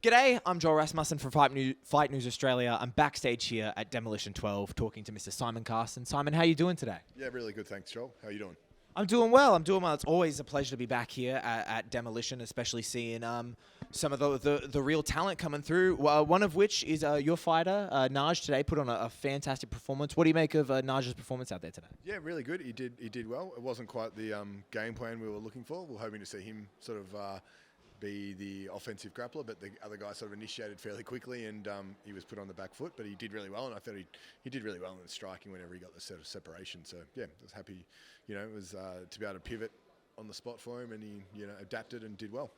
G'day, I'm Joel Rasmussen from Fight News Australia. I'm backstage here at Demolition 12 talking to Mr. Simon Carson. Simon, how are you doing today? Yeah, really good, thanks, Joel. How are you doing? I'm doing well. It's always a pleasure to be back here at Demolition, especially seeing some of the real talent coming through, one of which is your fighter, Naj, today put on a fantastic performance. What do you make of Naj's performance out there today? Yeah, really good. He did well. It wasn't quite the game plan we were looking for. We were hoping to see him sort of be the offensive grappler, but the other guy sort of initiated fairly quickly, and he was put on the back foot, but he did really well, and I thought he did really well in the striking whenever he got the sort of separation. So, yeah, I was happy, it was to be able to pivot on the spot for him, and he, adapted and did well.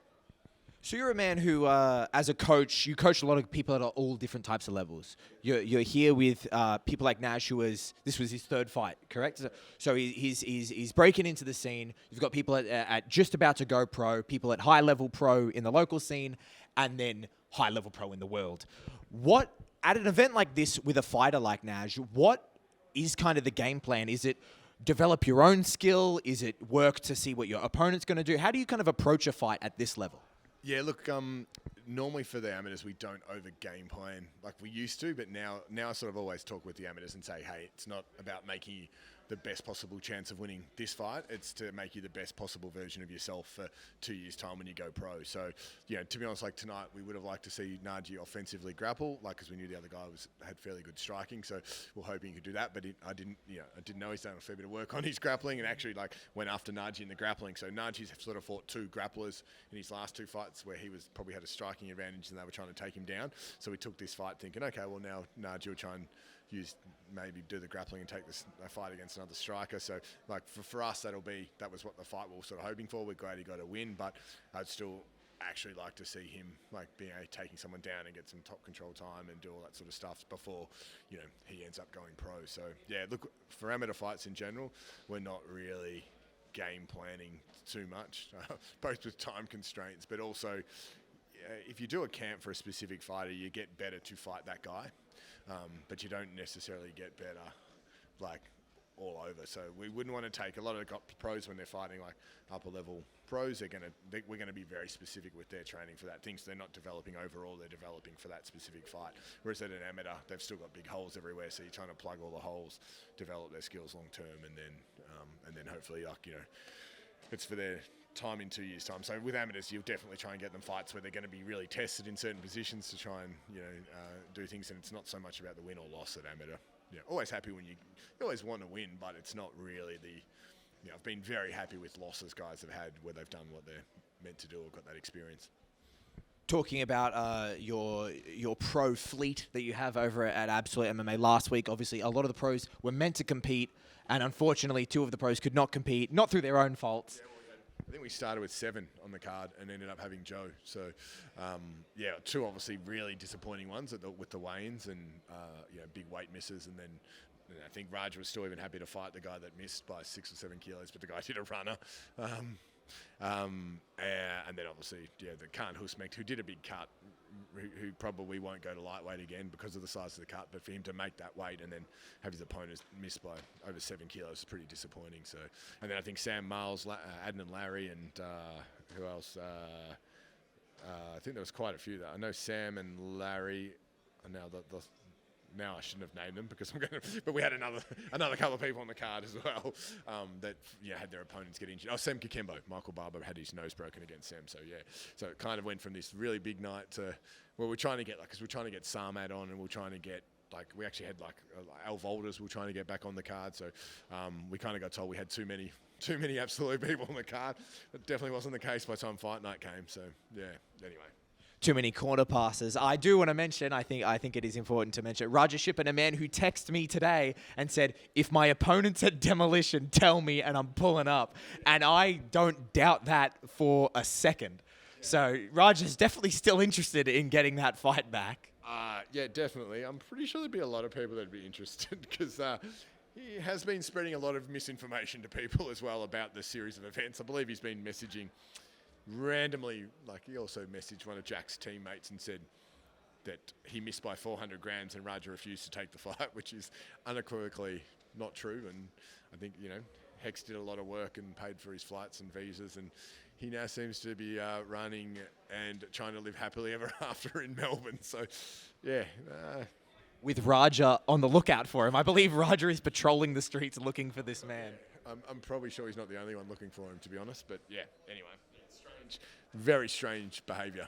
So you're a man who, as a coach, you coach a lot of people at all different types of levels. You're here with people like Nash, this was his third fight, correct? So he's breaking into the scene. You've got people at just about to go pro, people at high-level pro in the local scene, and then high-level pro in the world. What, at an event like this with a fighter like Nash, what is kind of the game plan? Is it develop your own skill? Is it work to see what your opponent's going to do? How do you kind of approach a fight at this level? Yeah, look, normally for the amateurs, we don't over-game plan like we used to, but now I sort of always talk with the amateurs and say, hey, it's not about making you the best possible chance of winning this fight. It's to make you the best possible version of yourself for 2 years' time when you go pro. So, to be honest, like tonight, we would have liked to see Naji offensively grapple, because we knew the other guy had fairly good striking. So we're hoping he could do that, but I didn't know he's done a fair bit of work on his grappling and actually went after Naji in the grappling. So Naji's sort of fought two grapplers in his last two fights where he was probably had a striking advantage and they were trying to take him down. So we took this fight thinking, okay, well now Naji will try and maybe do the grappling and take a fight against another striker. So for us, that was what the fight we were sort of hoping for. We're glad he got a win, but I'd still actually like to see him taking someone down and get some top control time and do all that sort of stuff before he ends up going pro. So yeah, look, for amateur fights in general, we're not really game planning too much, both with time constraints, but also if you do a camp for a specific fighter, you get better to fight that guy. But you don't necessarily get better all over. So we wouldn't want to take a lot of the pros when they're fighting upper level pros. We're gonna be very specific with their training for that thing. So they're not developing overall; they're developing for that specific fight. Whereas at an amateur, they've still got big holes everywhere. So you're trying to plug all the holes, develop their skills long term, and then hopefully it's for their time in 2 years' time. So with amateurs, you'll definitely try and get them fights where they're going to be really tested in certain positions to try and do things, and it's not so much about the win or loss at amateur. Always happy when you always want to win, but it's not really I've been very happy with losses guys have had where they've done what they're meant to do or got that experience. Talking about your pro fleet that you have over at Absolute MMA last week, obviously a lot of the pros were meant to compete, and unfortunately two of the pros could not compete, not through their own faults. I think we started with 7 on the card and ended up having Joe. So, two obviously really disappointing ones with the weigh-ins and big weight misses. And then I think Raj was still even happy to fight the guy that missed by 6 or 7 kilos, but the guy did a runner. And then obviously, the Khan Husmek, who did a big cut, who probably won't go to lightweight again because of the size of the cut, but for him to make that weight and then have his opponents miss by over 7 kilos is pretty disappointing. So, and then I think Sam Miles, Adnan Larry, and who else? I think there was quite a few there. I know Sam and Larry are now now I shouldn't have named them because but we had another couple of people on the card as well that had their opponents get injured. Oh, Sam Kikembo, Michael Barber had his nose broken against Sam. So so it kind of went from this really big night to we're trying to get because we're trying to get Sarmad on and we're trying to get we actually had Al Volders we're trying to get back on the card. So we kind of got told we had too many absolute people on the card. It definitely wasn't the case by the time fight night came. So anyway. Too many corner passes. I do want to mention, I think it is important to mention, Raja Shippen, a man who texted me today and said, if my opponent's at Demolition, tell me and I'm pulling up. And I don't doubt that for a second. So Raj is definitely still interested in getting that fight back. Yeah, definitely. I'm pretty sure there'd be a lot of people that'd be interested because he has been spreading a lot of misinformation to people as well about the series of events. I believe he's been messaging randomly, he also messaged one of Jack's teammates and said that he missed by 400 grams and Raja refused to take the fight, which is unequivocally not true. And I think, Hex did a lot of work and paid for his flights and visas, and he now seems to be running and trying to live happily ever after in Melbourne. So, yeah. With Raja on the lookout for him. I believe Raja is patrolling the streets looking for this man. I'm probably sure he's not the only one looking for him, to be honest. But yeah, anyway, strange, very strange behaviour.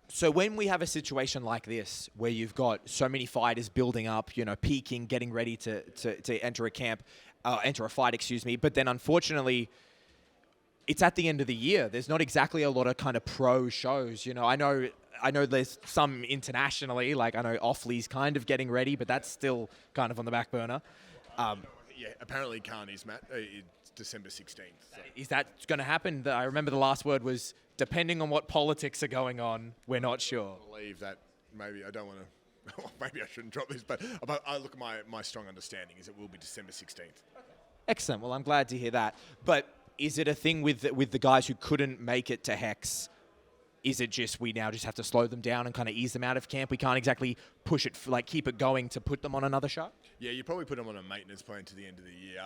So when we have a situation like this, where you've got so many fighters building up, peaking, getting ready to enter a fight, but then unfortunately, it's at the end of the year. There's not exactly a lot of kind of pro shows. I know there's some internationally, like I know Offley's kind of getting ready, but that's still kind of on the back burner. Yeah, apparently Khan is, Matt. It's December 16th. So. Is that going to happen? I remember the last word was, depending on what politics are going on, we're not sure. I believe that maybe I don't want to, maybe I shouldn't drop this, but I look at my strong understanding is it will be December 16th. Okay. Excellent. Well, I'm glad to hear that. But is it a thing with the guys who couldn't make it to Hex? Is it just we now just have to slow them down and kind of ease them out of camp? We can't exactly push it, keep it going to put them on another show? Yeah, you probably put them on a maintenance plan to the end of the year.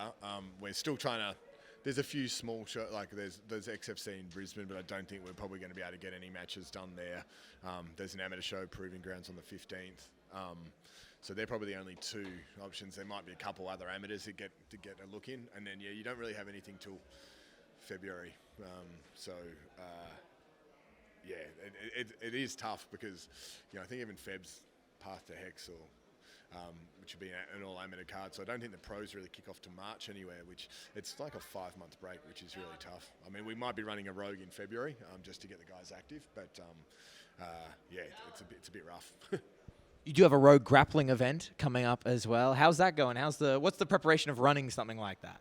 We're still trying to... There's a few small shows, there's XFC in Brisbane, but I don't think we're probably going to be able to get any matches done there. There's an amateur show, Proving Grounds, on the 15th. So they're probably the only two options. There might be a couple other amateurs that get a look in. And then, yeah, you don't really have anything till February. Yeah, it is tough because, I think even Feb's path to Hex which would be an all-amateur card. So I don't think the pros really kick off to March anywhere, which it's like a 5-month break, which is really tough. I mean, we might be running a rogue in February just to get the guys active, but yeah, it's a bit rough. You do have a rogue grappling event coming up as well. How's that going? What's the preparation of running something like that?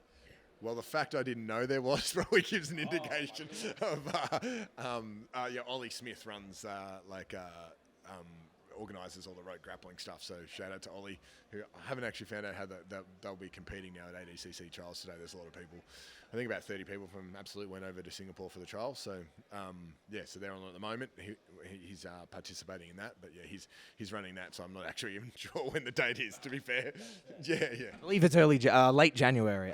Well, the fact I didn't know there was probably gives an indication of. Ollie Smith runs organises all the road grappling stuff. So shout out to Ollie, who I haven't actually found out how they'll be competing now at ADCC trials today. There's a lot of people. I think about 30 people from Absolute went over to Singapore for the trials. So so they're on at the moment. He's participating in that, but yeah, he's running that. So I'm not actually even sure when the date is. To be fair, yeah. I believe it's late January.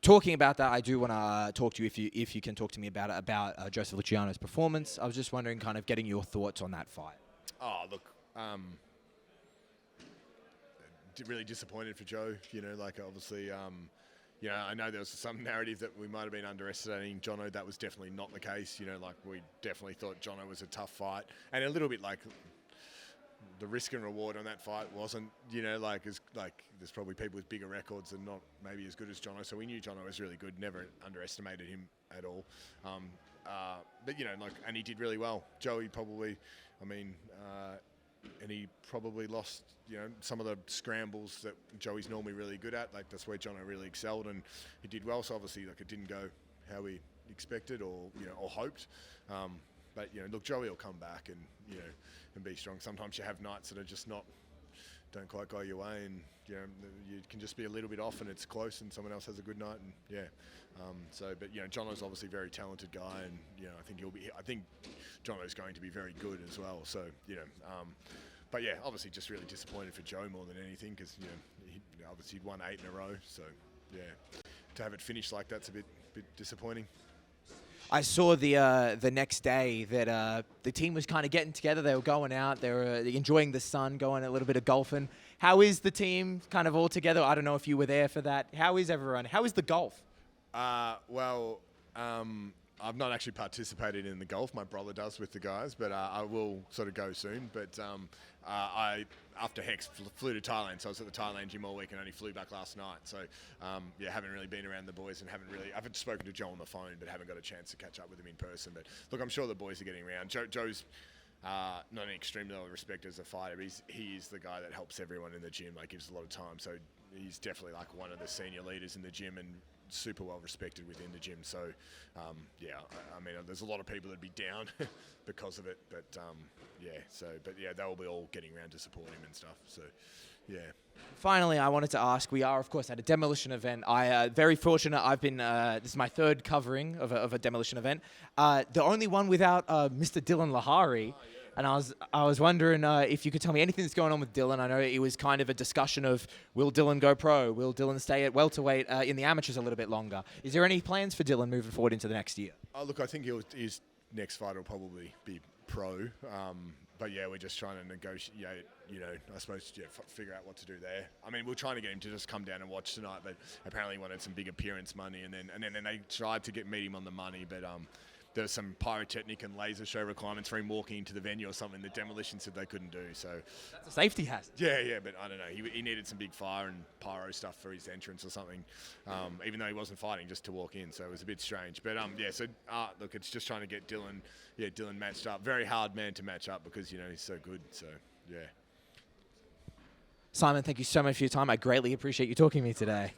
Talking about that, I do want to talk to you if you can talk to me about Joseph Luciano's performance. I was just wondering, kind of getting your thoughts on that fight. Oh, look, really disappointed for Joe. Obviously, I know there was some narrative that we might have been underestimating Jono. That was definitely not the case. We definitely thought Jono was a tough fight, and a little bit like the risk and reward on that fight wasn't, there's probably people with bigger records and not maybe as good as Jono. So we knew Jono was really good. Never underestimated him at all. But and he did really well. Joey probably. And he probably lost, some of the scrambles that Joey's normally really good at. That's where Jono really excelled, and he did well. So obviously, it didn't go how we expected or hoped. But look, Joey will come back and be strong. Sometimes you have nights that are just don't quite go your way, and you can just be a little bit off, and it's close, and someone else has a good night, and yeah. But Jono's obviously a very talented guy, and I think Jono's going to be very good as well. So but yeah, obviously just really disappointed for Joe more than anything because obviously he'd won 8 in a row. So yeah, to have it finished like that's a bit disappointing. I saw the next day that the team was kind of getting together. They were going out. They were enjoying the sun, going a little bit of golfing. How is the team kind of all together? I don't know if you were there for that. How is everyone? How is the golf? I've not actually participated in the golf. My brother does with the guys, but I will sort of go soon. But I, after Hex, flew to Thailand. So I was at the Thailand gym all week and only flew back last night. So, haven't really been around the boys and I've spoken to Joe on the phone, but haven't got a chance to catch up with him in person. But look, I'm sure the boys are getting around. Joe's not an extreme level of respect as a fighter. He is the guy that helps everyone in the gym, gives a lot of time. So he's definitely one of the senior leaders in the gym and super well respected within the gym. So, there's a lot of people that'd be down because of it. But, they'll be all getting around to support him and stuff. So, yeah. Finally, I wanted to ask, we are, of course, at a Demolition event. Very fortunate. I've been, this is my third covering of a Demolition event. The only one without Mr. Diellon Lihari. And I was wondering if you could tell me anything that's going on with Diellon. I know it was kind of a discussion of, will Diellon go pro? Will Diellon stay at welterweight in the amateurs a little bit longer? Is there any plans for Diellon moving forward into the next year? Oh, look, I think his next fight will probably be pro. But yeah, we're just trying to negotiate, I suppose, figure out what to do there. I mean, we're trying to get him to just come down and watch tonight, but apparently he wanted some big appearance money, and then they tried to meet him on the money, but there was some pyrotechnic and laser show requirements for him walking into the venue or something that Demolition said they couldn't do. So that's a safety hazard. Yeah, but I don't know. He needed some big fire and pyro stuff for his entrance or something, even though he wasn't fighting, just to walk in. So it was a bit strange. But look, it's just trying to get Diellon matched up. Very hard man to match up because he's so good. So yeah. Simon, thank you so much for your time. I greatly appreciate you talking to me today.